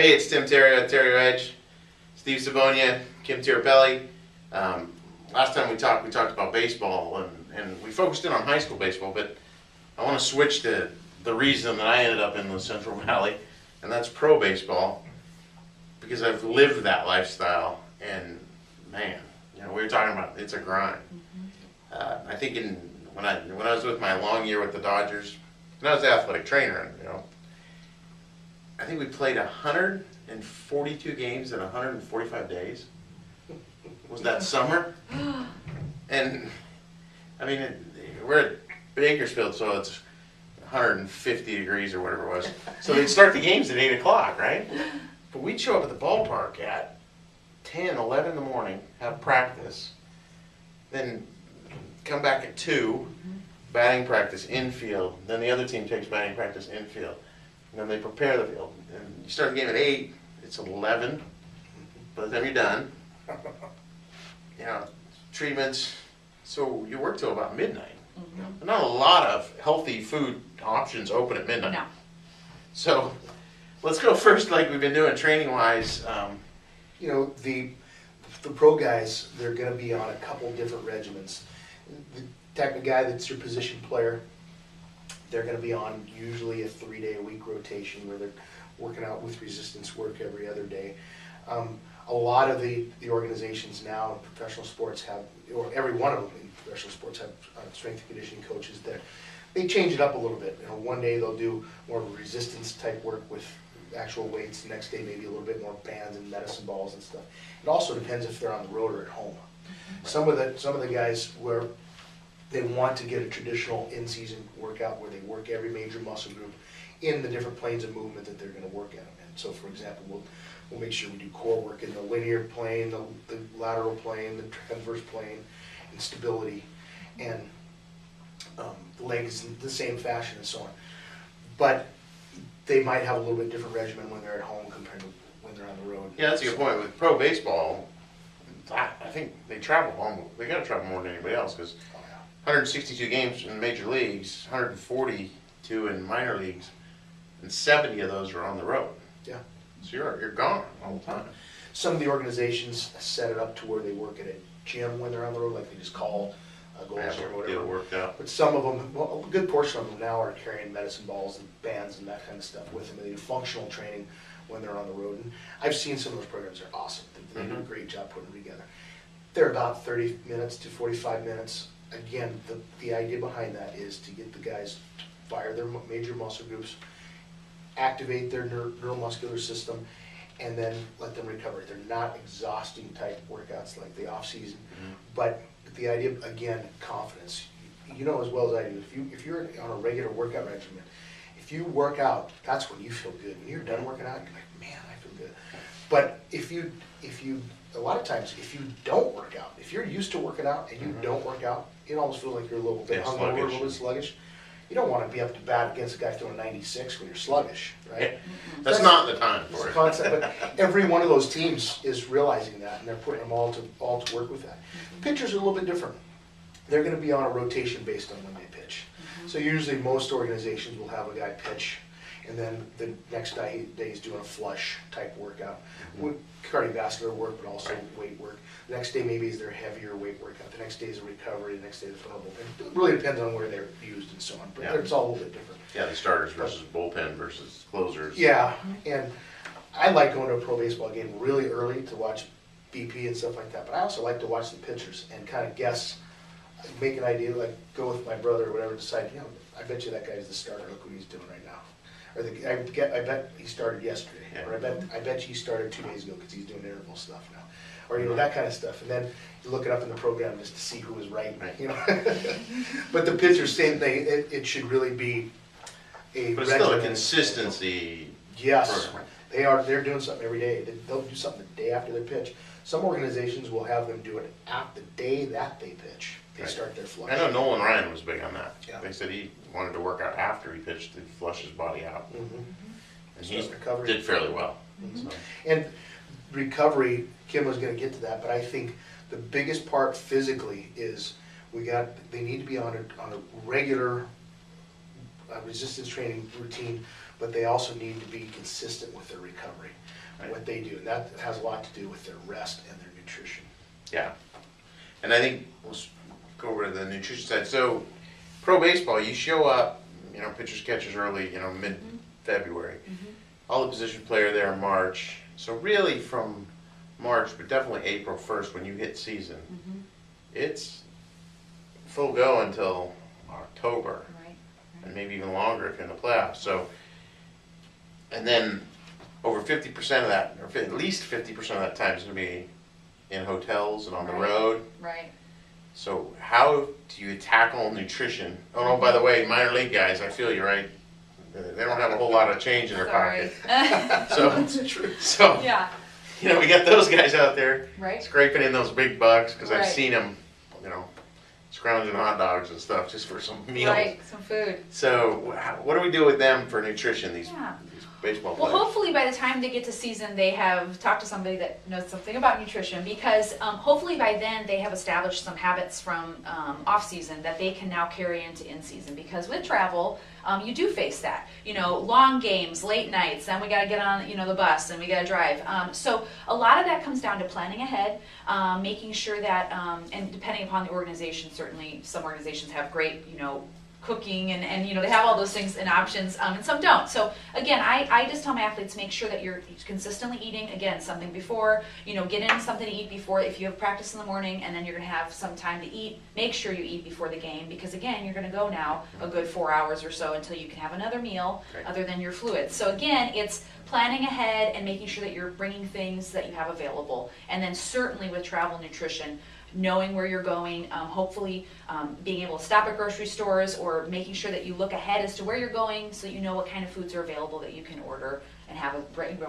Hey, it's Tim Terrio at Terrio EDGE. Steve Sobonya, Kim Tirapelle. Last time we talked about baseball, and we focused in on high school baseball, but I want to switch to the reason that I ended up in the Central Valley, and that's pro baseball, because I've lived that lifestyle, and man, we were talking about it's a grind. I think when I was with my long year with the Dodgers, and I was the athletic trainer, I think we played 142 games in 145 days. Was that summer? And I mean, we're at Bakersfield, so it's 150 degrees or whatever it was. So they'd start the games at 8 o'clock, right? But we'd show up at the ballpark at 10, 11 in the morning, have practice, then come back at 2, batting practice infield, then the other team takes batting practice infield, and then they prepare the field. And you start the game at 8, it's 11 by the time you're done. Treatments, so you work till about midnight. Not a lot of healthy food options open at midnight. No. So let's go first, like we've been doing training wise. The pro guys, they're going to be on a couple different regimens. The type of guy that's your position player, they're going to be on usually a 3-day-a-week rotation where they're working out with resistance work every other day. A lot of the organizations now in professional sports have, or every one of them in professional sports have strength and conditioning coaches that they change it up a little bit. One day they'll do more of a resistance type work with actual weights. The next day maybe a little bit more bands and medicine balls and stuff. It also depends if they're on the road or at home. Some of the guys where they want to get a traditional in-season workout where they work every major muscle group in the different planes of movement that they're going to work at them in. So for example, we'll make sure we do core work in the linear plane, the lateral plane, the transverse plane, and stability, and the legs in the same fashion and so on. But they might have a little bit different regimen when they're at home compared to when they're on the road. Yeah, that's a good point. With pro baseball, I think they travel they got to travel more than anybody else, because 162 games in major leagues, 142 in minor leagues, and 70 of those are on the road. Yeah. So you're gone all the time. Some of the organizations set it up to where they work at a gym when they're on the road, like they just call goals or whatever. Get it worked out. But some of them, well, a good portion of them now are carrying medicine balls and bands and that kind of stuff with them. They do functional training when they're on the road. And I've seen some of those programs are awesome. They do a great job putting them together. They're about 30 minutes to 45 minutes. Again, the idea behind that is to get the guys to fire their major muscle groups, activate their neuromuscular system, and then let them recover. They're not exhausting type workouts like the off season, but the idea, again, confidence. You know as well as I do, if you're on a regular workout regimen, if you work out, that's when you feel good. When you're done working out, you're like, man, I feel good. But if you a lot of times, if you don't work out, if you're used to working out and you don't work out, it almost feels like you're a little bit hungover, a little bit sluggish. You don't want to be up to bat against a guy throwing 96 when you're sluggish, right? That's not the time for it. Concept, but every one of those teams is realizing that, and they're putting them all to work with that. Pitchers are a little bit different. They're going to be on a rotation based on when they pitch. So usually most organizations will have a guy pitch, and then the next day he's doing a flush type workout with cardiovascular work, but also weight work. The next day maybe is their heavier weight workout. The next day is a recovery. The next day is a throwable. It really depends on where they're used and so on. But it's all a little bit different. Yeah, the starters versus bullpen versus closers. Yeah, and I like going to a pro baseball game really early to watch BP and stuff like that. But I also like to watch the pitchers and kind of guess, make an idea, like go with my brother or whatever, decide, I bet you that guy's the starter. Look what he's doing right now. Or I bet he started yesterday. Yeah. Or I bet he started 2 days ago because he's doing interval stuff now. Or that kind of stuff. And then you look it up in the program just to see who was right. But the pitchers, same thing. It should really be a But it's still a consistency. Yes, program. they're doing something every day. They'll do something the day after they pitch. Some organizations will have them do it at the day that they pitch. They start their flush. I know Nolan Ryan was big on that. Yeah. They said he wanted to work out after he pitched to flush his body out. And he did fairly well. So. And recovery, Kim was going to get to that, but I think the biggest part physically is they need to be on a regular resistance training routine, but they also need to be consistent with their recovery. what they do. And that has a lot to do with their rest and their nutrition. Yeah. And I think we'll go over to the nutrition side. So, pro baseball, you show up, pitchers, catchers early, mid-February. All the position player there in March. So really from March, but definitely April 1st when you hit season, it's full go until October. Right. And maybe even longer if you're in the playoffs. So, and then over 50% of that, or at least 50% of that time is going to be in hotels and on the road. Right. So how do you tackle nutrition? Oh no, by the way, minor league guys, I feel you, right? They don't have a whole lot of change in their pocket. That's true. So, Yeah. We got those guys out there Right. scraping in those big bucks because I've Right. seen them, scrounging hot dogs and stuff just for some meals. Right. Some food. So what do we do with them for nutrition, these Yeah. baseball Well, players? hopefully by the time they get to season, they have talked to somebody that knows something about nutrition, because hopefully by then they have established some habits from off season that they can now carry into in season. Because with travel, you do face that, long games, late nights, then we got to get on, the bus and we got to drive. So a lot of that comes down to planning ahead, making sure that, and depending upon the organization, certainly some organizations have great, cooking and they have all those things and options, and some don't. So again, I just tell my athletes, make sure that you're consistently eating, again, something before, get in something to eat before. If you have practice in the morning and then you're going to have some time to eat, make sure you eat before the game, because again, you're going to go now a good 4 hours or so until you can have another meal other than your fluids. So again, it's planning ahead and making sure that you're bringing things that you have available. And then certainly with travel nutrition, knowing where you're going, hopefully being able to stop at grocery stores, or making sure that you look ahead as to where you're going so you know what kind of foods are available that you can order and have it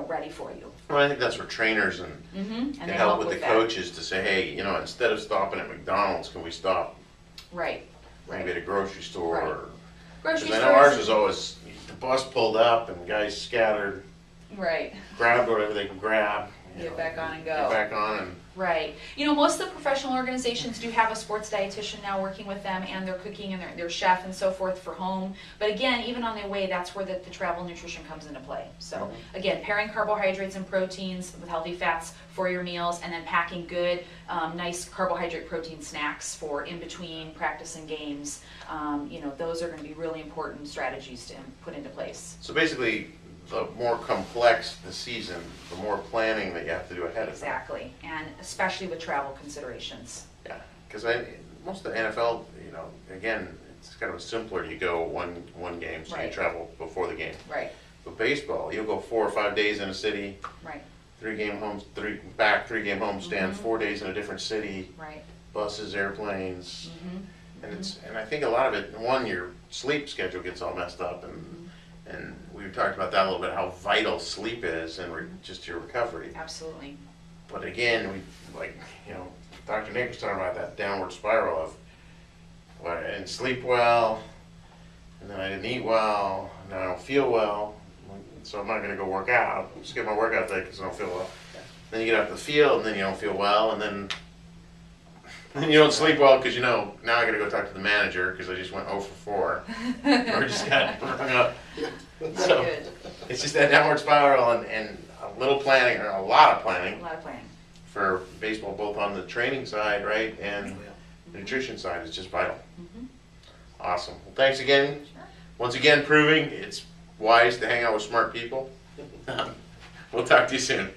ready for you. Well, I think that's where trainers and And can they help with the that. coaches to say, hey, instead of stopping at McDonald's, can we stop Right. maybe at a grocery store? Right. Or, Grocery because I stores. know ours is always, the bus pulled up and guys scattered, Right. grabbed whatever they could grab. Get back on and go. Get back on and Right. Most of the professional organizations do have a sports dietitian now working with them, and their cooking and their chef and so forth for home. But again, even on their way, that's where the travel nutrition comes into play. So again, pairing carbohydrates and proteins with healthy fats for your meals, and then packing good, nice carbohydrate protein snacks for in between practice and games. Those are going to be really important strategies to put into place. so basically, the more complex the season, the more planning that you have to do ahead of time. Exactly, and especially with travel considerations. Yeah, because most of the NFL, again, it's kind of simpler. You go one game, so you Right. travel before the game. Right. But baseball, you'll go 4 or 5 days in a city, Right. 3-game home, 3-game homestand, 4 days in a different city, Right. buses, airplanes, Mm-hmm. and I think a lot of it, one, your sleep schedule gets all messed up, and we talked about that a little bit, how vital sleep is and just your recovery. Absolutely. But again, Dr. Nick was talking about that downward spiral of, well, I didn't sleep well, and then I didn't eat well, and then I don't feel well, so I'm not going to go work out. I'll skip my workout day because I don't feel well. Then you get out to the field, and then you don't feel well, and then you don't sleep well because now I got to go talk to the manager because I just went 0 for 4, or just got hung up. So Good. it's just that downward spiral and a little planning, or a lot of planning A lot of planning. for baseball, both on the training side, right, and the nutrition side is just vital. Awesome. Well, thanks again. Sure. Once again, proving it's wise to hang out with smart people. We'll talk to you soon.